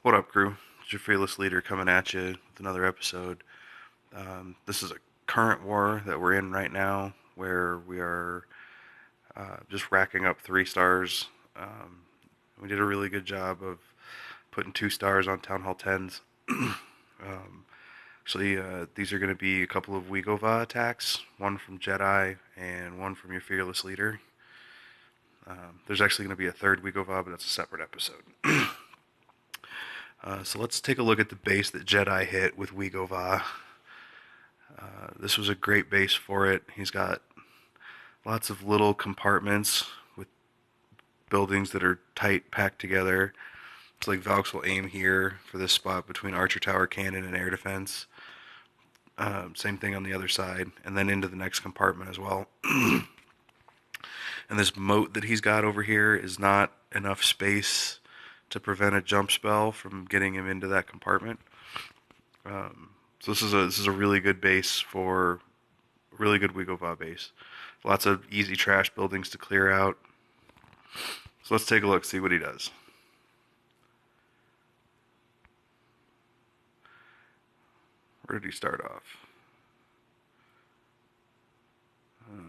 What up, crew? It's your fearless leader coming at you with another episode. This is a current war that we're in right now, where we are just racking up 3 stars. We did a really good job of putting 2 stars on Town Hall 10s. Actually, these are going to be a couple of WiGoVa attacks, one from Jedi and one from your fearless leader. There's actually going to be a third WiGoVa, but that's a separate episode. So let's take a look at the base that Jedi hit with WiGoVa. This was a great base for it. He's got lots of little compartments with buildings that are tight, packed together. It's like Valks will aim here for this spot between Archer Tower, Cannon, and Air Defense. Same thing on the other side, and then into the next compartment as well. And this moat that he's got over here is not enough space to prevent a jump spell from getting him into that compartment. So this is a really good base for really good WiGoVa base. Lots of easy trash buildings to clear out. So let's take a look, see what he does. Where did he start off?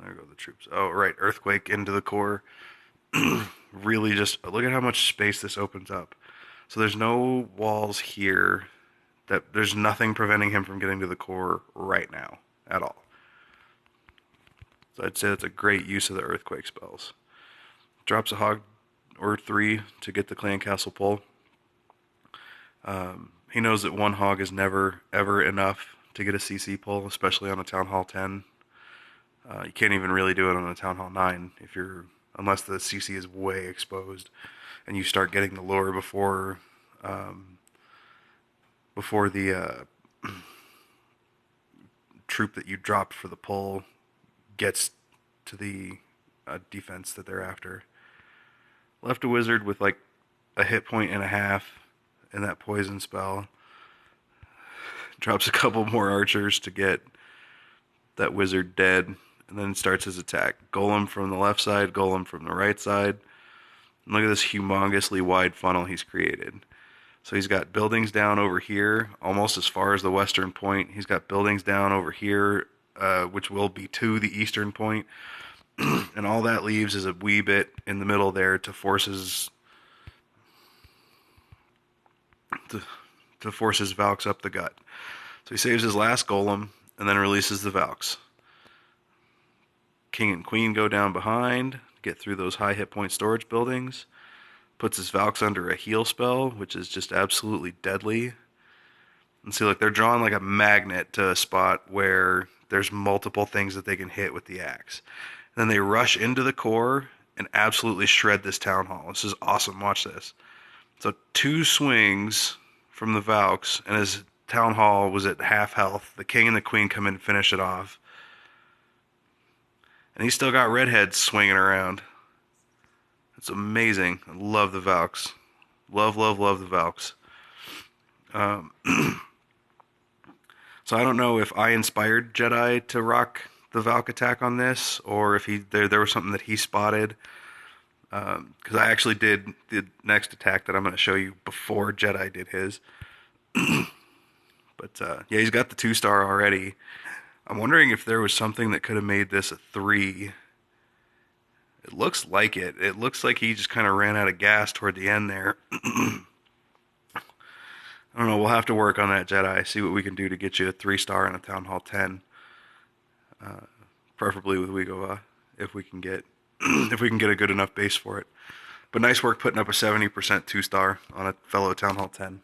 There go the troops. Oh, right, earthquake into the core. Really just look at how much space this opens up. So there's no walls here. There's nothing preventing him from getting to the core right now at all. So I'd say that's a great use of the earthquake spells. Drops a hog or 3 to get the clan castle pull. He knows that 1 hog is never ever enough to get a CC pull, especially on a Town Hall 10. You can't even really do it on a Town Hall 9 unless the CC is way exposed and you start getting the lure before the troop that you dropped for the pull gets to the defense that they're after. Left a wizard with like a hit point and a half in that poison spell. Drops a couple more archers to get that wizard dead, and then starts his attack. Golem from the left side, golem from the right side. And look at this humongously wide funnel he's created. So he's got buildings down over here, almost as far as the western point. He's got buildings down over here, which will be to the eastern point. And all that leaves is a wee bit in the middle there to force his Valks up the gut. So he saves his last golem and then releases the Valks. King and Queen go down behind, get through those high hit point storage buildings. Puts his Valks under a heal spell, which is just absolutely deadly. And see, look, they're drawn like a magnet to a spot where there's multiple things that they can hit with the axe. And then they rush into the core and absolutely shred this town hall. This is awesome. Watch this. So 2 swings from the Valks, and his town hall was at half health. The king and the queen come in and finish it off. And he's still got redheads swinging around. It's amazing. I love the Valks. Love, love, love the Valks. So I don't know if I inspired Jedi to rock the Valk attack on this, or if there was something that he spotted. Because I actually did the next attack that I'm going to show you before Jedi did his. But yeah, he's got the 2-star already. I'm wondering if there was something that could have made this a 3. It looks like it. It looks like he just kind of ran out of gas toward the end there. I don't know. We'll have to work on that, Jedi. See what we can do to get you a 3-star in a Town Hall 10. Preferably with WiGoVa, if we can get a good enough base for it. But nice work putting up a 70% 2-star on a fellow Town Hall 10.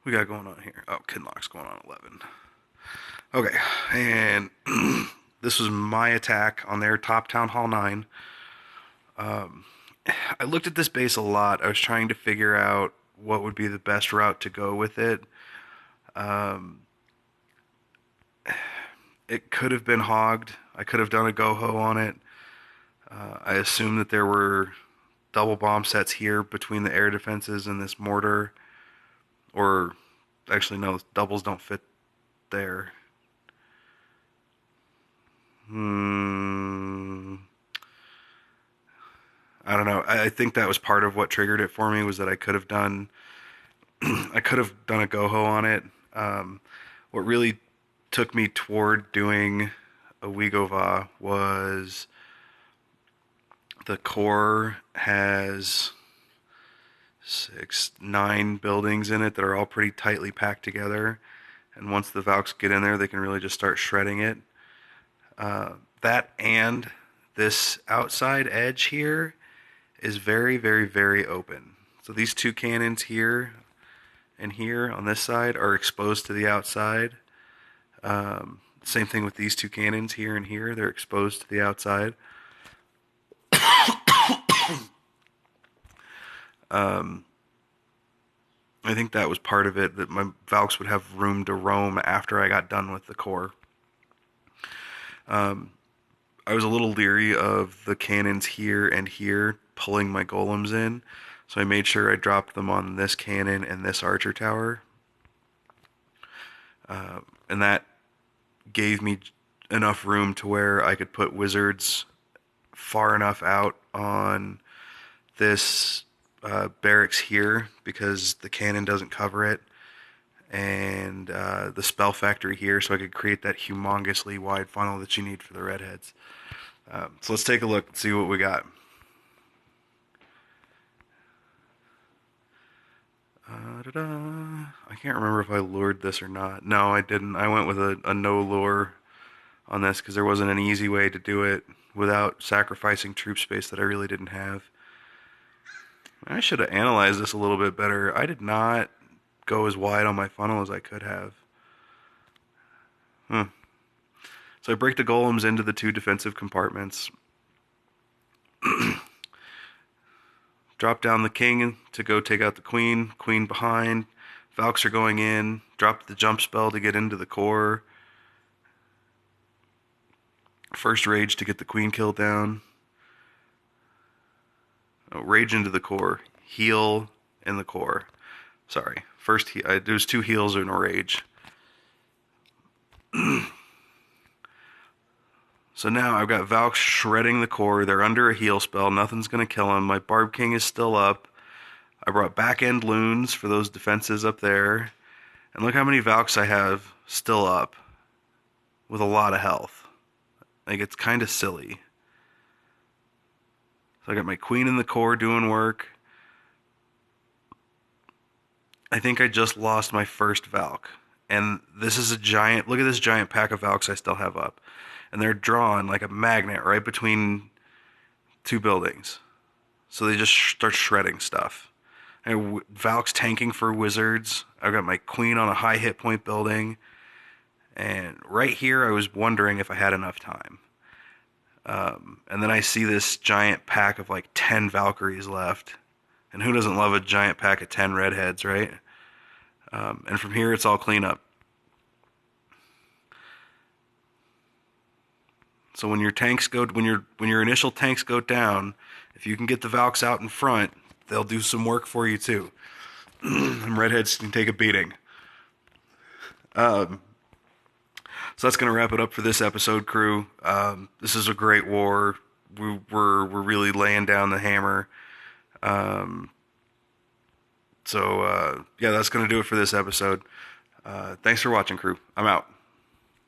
We got going on here. Oh, Kinlock's going on 11. Okay, and this was my attack on their top Town Hall 9. I looked at this base a lot. I was trying to figure out what would be the best route to go with it. It could have been hogged. I could have done a go-ho on it. I assume that there were double bomb sets here between the air defenses and this mortar. Or, actually no, doubles don't fit there. I don't know. I think that was part of what triggered it for me was that I could have done I could have done a GoHo on it. What really took me toward doing a WiGoVa was the core has nine buildings in it that are all pretty tightly packed together. And once the Valks get in there, they can really just start shredding it. That and this outside edge here is very, very, very open. So these two cannons here and here on this side are exposed to the outside. Same thing with these two cannons here and here. They're exposed to the outside. I think that was part of it, that my Valks would have room to roam after I got done with the core. I was a little leery of the cannons here and here pulling my golems in, so I made sure I dropped them on this cannon and this archer tower. And that gave me enough room to where I could put wizards far enough out on this barracks here because the cannon doesn't cover it, and the spell factory here, so I could create that humongously wide funnel that you need for the redheads. So let's take a look and see what we got. I can't remember if I lured this or not. No, I didn't. I went with a no lure on this because there wasn't an easy way to do it without sacrificing troop space that I really didn't have. I should have analyzed this a little bit better. I did not go as wide on my funnel as I could have. So I break the golems into the two defensive compartments. Drop down the king to go take out the queen. Queen behind. Valks are going in. Drop the jump spell to get into the core. First rage to get the queen kill down. Oh, rage into the core. Heal in the core. Sorry. First, there's two heals and a rage. So now I've got Valks shredding the core. They're under a heal spell. Nothing's going to kill them. My Barb King is still up. I brought back end loons for those defenses up there. And look how many Valks I have still up with a lot of health. Like, it's kind of silly. So I got my queen in the core doing work. I think I just lost my first Valk. And this is a giant, look at this giant pack of Valks I still have up. And they're drawn like a magnet right between two buildings. So they just start shredding stuff. And Valk's tanking for wizards. I've got my queen on a high hit point building. And right here I was wondering if I had enough time. And then I see this giant pack of like 10 Valkyries left. And who doesn't love a giant pack of 10 redheads, right? And from here it's all cleanup. So when your tanks go, when your initial tanks go down, if you can get the Valks out in front, they'll do some work for you too. And redheads can take a beating. So that's gonna wrap it up for this episode, crew. This is a great war. We're really laying down the hammer. So yeah, that's gonna do it for this episode. Thanks for watching, crew. I'm out.